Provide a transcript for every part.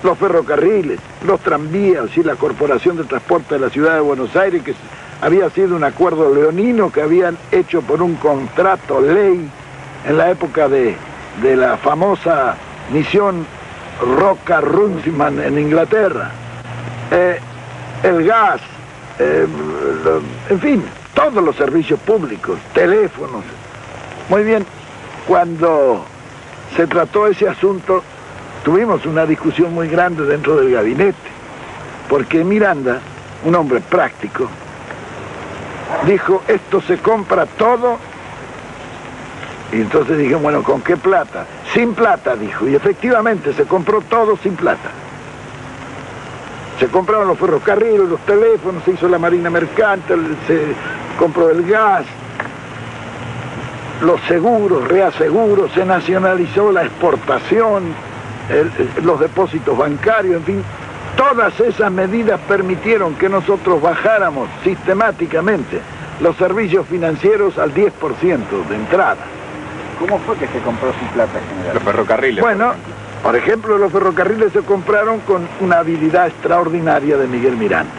los ferrocarriles, los tranvías y la Corporación de Transporte de la Ciudad de Buenos Aires, que había sido un acuerdo leonino que habían hecho por un contrato ley en la época de la famosa misión Rocca-Runciman en Inglaterra. El gas, en fin, todos los servicios públicos, teléfonos. Muy bien, cuando se trató ese asunto, tuvimos una discusión muy grande dentro del gabinete, porque Miranda, un hombre práctico, dijo, esto se compra todo. Y entonces dije, bueno, ¿con qué plata? Sin plata, dijo, y efectivamente se compró todo sin plata. Se compraron los ferrocarriles, los teléfonos, se hizo la marina mercante, se compró el gas, los seguros, reaseguros, se nacionalizó la exportación, los depósitos bancarios, en fin. Todas esas medidas permitieron que nosotros bajáramos sistemáticamente los servicios financieros al 10% de entrada. ¿Cómo fue que se compró sin plata, general? Los ferrocarriles. Bueno, por ejemplo, los ferrocarriles se compraron con una habilidad extraordinaria de Miguel Miranda.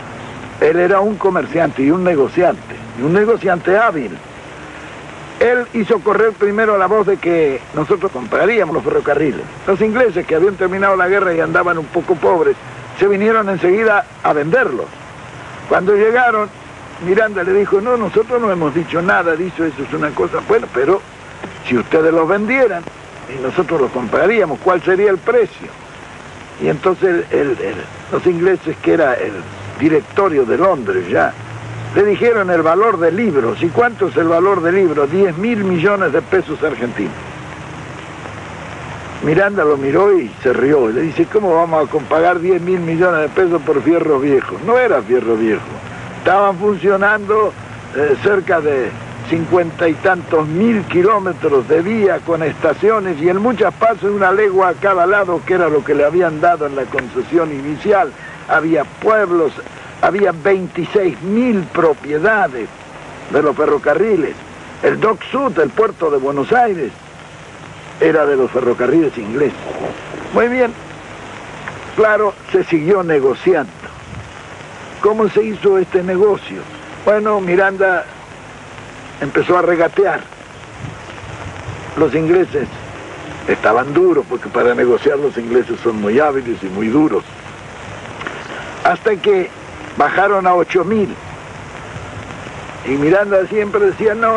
Él era un comerciante y un negociante hábil. Él hizo correr primero la voz de que nosotros compraríamos los ferrocarriles. Los ingleses, que habían terminado la guerra y andaban un poco pobres, se vinieron enseguida a venderlos. Cuando llegaron, Miranda le dijo, no, nosotros no hemos dicho nada, dicho eso es una cosa, bueno, pero si ustedes los vendieran y nosotros los compraríamos, ¿cuál sería el precio? Y entonces los ingleses, que era el directorio de Londres ya, le dijeron el valor de libros. ¿Y cuánto es el valor de libros? 10.000 millones de pesos argentinos. Miranda lo miró y se rió. Y le dice, ¿cómo vamos a pagar 10.000 millones de pesos por fierro viejo? No era fierro viejo. Estaban funcionando cerca de 50 y tantos mil kilómetros de vía con estaciones y en muchas partes una legua a cada lado, que era lo que le habían dado en la concesión inicial. Había pueblos, había 26.000 propiedades de los ferrocarriles. El Dock Sud, el puerto de Buenos Aires, era de los ferrocarriles ingleses. Muy bien, claro, se siguió negociando. ¿Cómo se hizo este negocio? Bueno, Miranda empezó a regatear. Los ingleses estaban duros, porque para negociar los ingleses son muy hábiles y muy duros. Hasta que bajaron a 8.000. Y Miranda siempre decía, no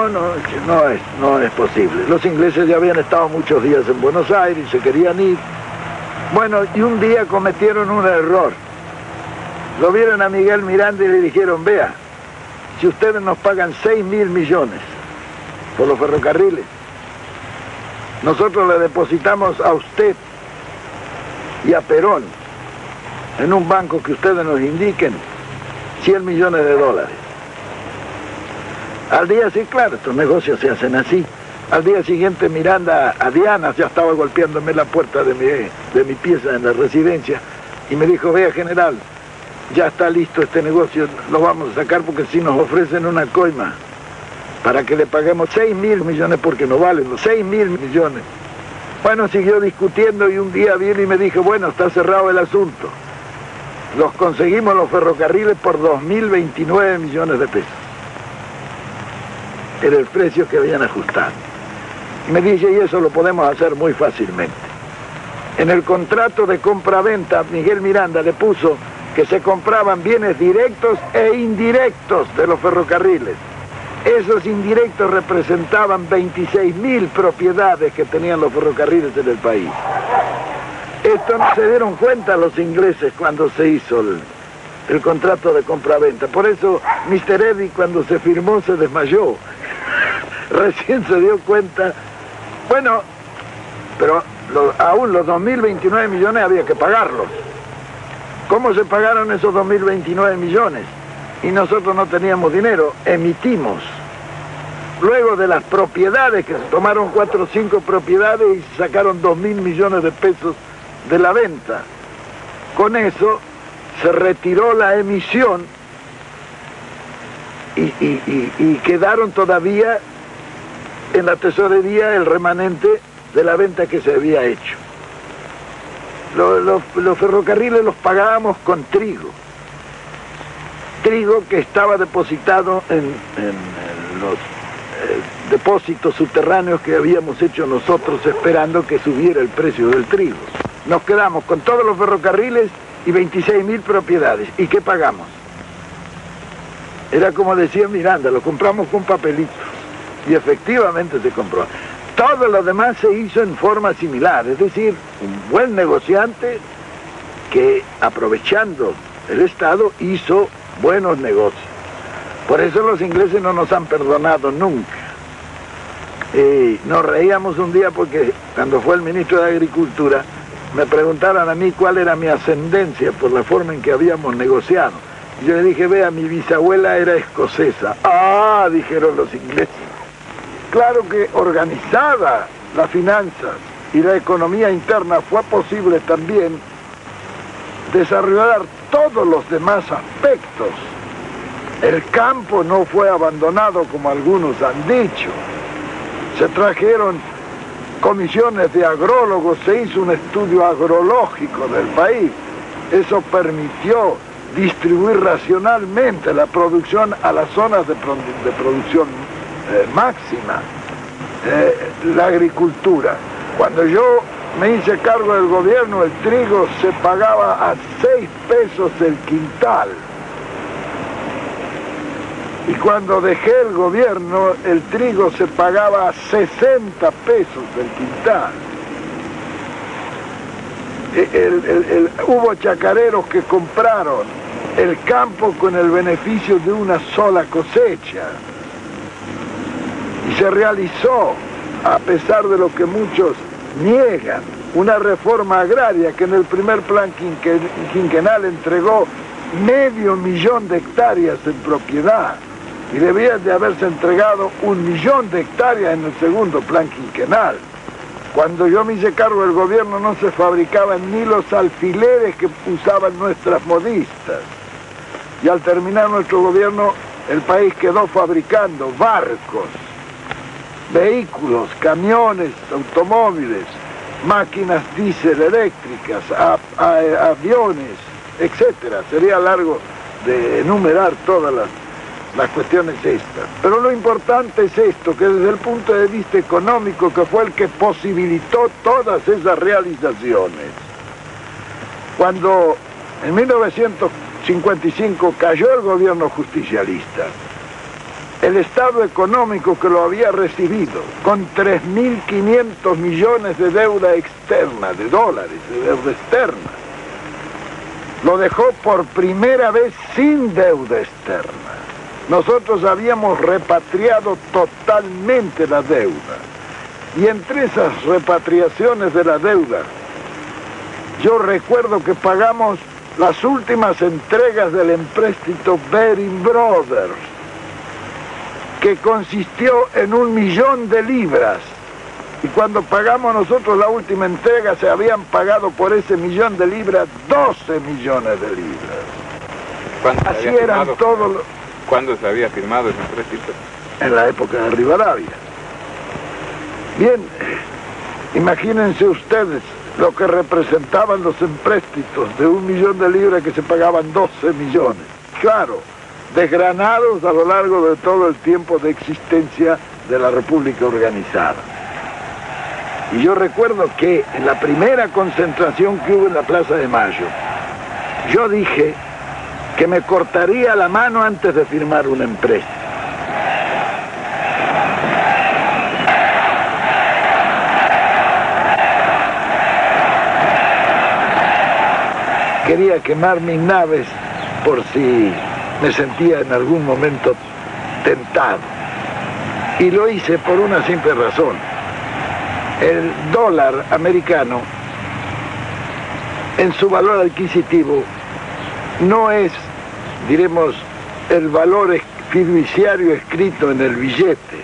es posible. Los ingleses ya habían estado muchos días en Buenos Aires y se querían ir. Bueno, y un día cometieron un error. Lo vieron a Miguel Miranda y le dijeron, vea, si ustedes nos pagan 6.000 millones por los ferrocarriles, nosotros le depositamos a usted y a Perón en un banco que ustedes nos indiquen 100 millones de dólares. Al día siguiente, claro, estos negocios se hacen así. Al día siguiente Miranda, a Diana, ya estaba golpeándome la puerta de mi pieza en la residencia, y me dijo, vea, general, ya está listo este negocio, lo vamos a sacar porque si nos ofrecen una coima para que le paguemos 6.000 millones, porque no valen los 6.000 millones. Bueno, siguió discutiendo y un día viene y me dijo, bueno, está cerrado el asunto. Los conseguimos los ferrocarriles por 2.029 millones de pesos. Era el precio que habían ajustado. Y me dice, y eso lo podemos hacer muy fácilmente. En el contrato de compra-venta, Miguel Miranda le puso que se compraban bienes directos e indirectos de los ferrocarriles. Esos indirectos representaban 26.000 propiedades que tenían los ferrocarriles en el país. Esto no se dieron cuenta los ingleses cuando se hizo el contrato de compra-venta. Por eso Mr. Eddy, cuando se firmó, se desmayó. Recién se dio cuenta. Bueno, pero aún los 2.029 millones había que pagarlos. ¿Cómo se pagaron esos 2.029 millones? Y nosotros no teníamos dinero, emitimos. Luego de las propiedades, que se tomaron 4 o 5 propiedades y sacaron 2.000 millones de pesos de la venta. Con eso se retiró la emisión y quedaron todavía en la tesorería el remanente de la venta que se había hecho. los ferrocarriles los pagábamos con trigo. Trigo que estaba depositado en los depósitos subterráneos que habíamos hecho nosotros esperando que subiera el precio del trigo. Nos quedamos con todos los ferrocarriles y 26.000 propiedades. ¿Y qué pagamos? Era como decía Miranda, lo compramos con papelitos. Y efectivamente se compró. Todo lo demás se hizo en forma similar, es decir, un buen negociante que, aprovechando el Estado, hizo buenos negocios. Por eso los ingleses no nos han perdonado nunca. Nos reíamos un día porque cuando fue el ministro de Agricultura me preguntaron a mí cuál era mi ascendencia por la forma en que habíamos negociado. Y yo le dije, vea, mi bisabuela era escocesa. Ah, dijeron los ingleses. Claro que organizada las finanzas y la economía interna fue posible también desarrollar todos los demás aspectos. El campo no fue abandonado como algunos han dicho. Se trajeron comisiones de agrólogos, se hizo un estudio agrológico del país. Eso permitió distribuir racionalmente la producción a las zonas de producción máxima. La agricultura. Cuando yo me hice cargo del gobierno, el trigo se pagaba a 6 pesos el quintal. Y cuando dejé el gobierno, el trigo se pagaba a 60 pesos el quintal. Hubo chacareros que compraron el campo con el beneficio de una sola cosecha. Y se realizó, a pesar de lo que muchos niegan, una reforma agraria que en el primer plan quinquenal entregó 500.000 de hectáreas en propiedad. Y debía de haberse entregado 1.000.000 de hectáreas en el segundo plan quinquenal. Cuando yo me hice cargo del gobierno no se fabricaban ni los alfileres que usaban nuestras modistas. Y al terminar nuestro gobierno, el país quedó fabricando barcos, vehículos, camiones, automóviles, máquinas diésel eléctricas, aviones, etc. Sería largo de enumerar todas las cuestiones estas. Pero lo importante es esto, que desde el punto de vista económico, que fue el que posibilitó todas esas realizaciones. Cuando en 1955 cayó el gobierno justicialista, el Estado económico que lo había recibido, con 3.500 millones de deuda externa, de dólares, de deuda externa, lo dejó por primera vez sin deuda externa. Nosotros habíamos repatriado totalmente la deuda. Y entre esas repatriaciones de la deuda, yo recuerdo que pagamos las últimas entregas del empréstito Baring Brothers, que consistió en 1.000.000 de libras. Y cuando pagamos nosotros la última entrega, se habían pagado por ese 1.000.000 de libras 12 millones de libras. Así eran todos los... ¿Cuándo se había firmado ese empréstito? En la época de Rivadavia. Bien, imagínense ustedes lo que representaban los empréstitos de 1.000.000 de libras que se pagaban 12 millones. Claro, desgranados a lo largo de todo el tiempo de existencia de la República Organizada. Y yo recuerdo que en la primera concentración que hubo en la Plaza de Mayo, yo dije que me cortaría la mano antes de firmar un empréstito. Quería quemar mis naves por si me sentía en algún momento tentado. Y lo hice por una simple razón. El dólar americano, en su valor adquisitivo, no es, diremos, el valor fiduciario escrito en el billete,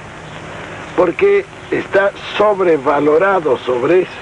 porque está sobrevalorado sobre eso.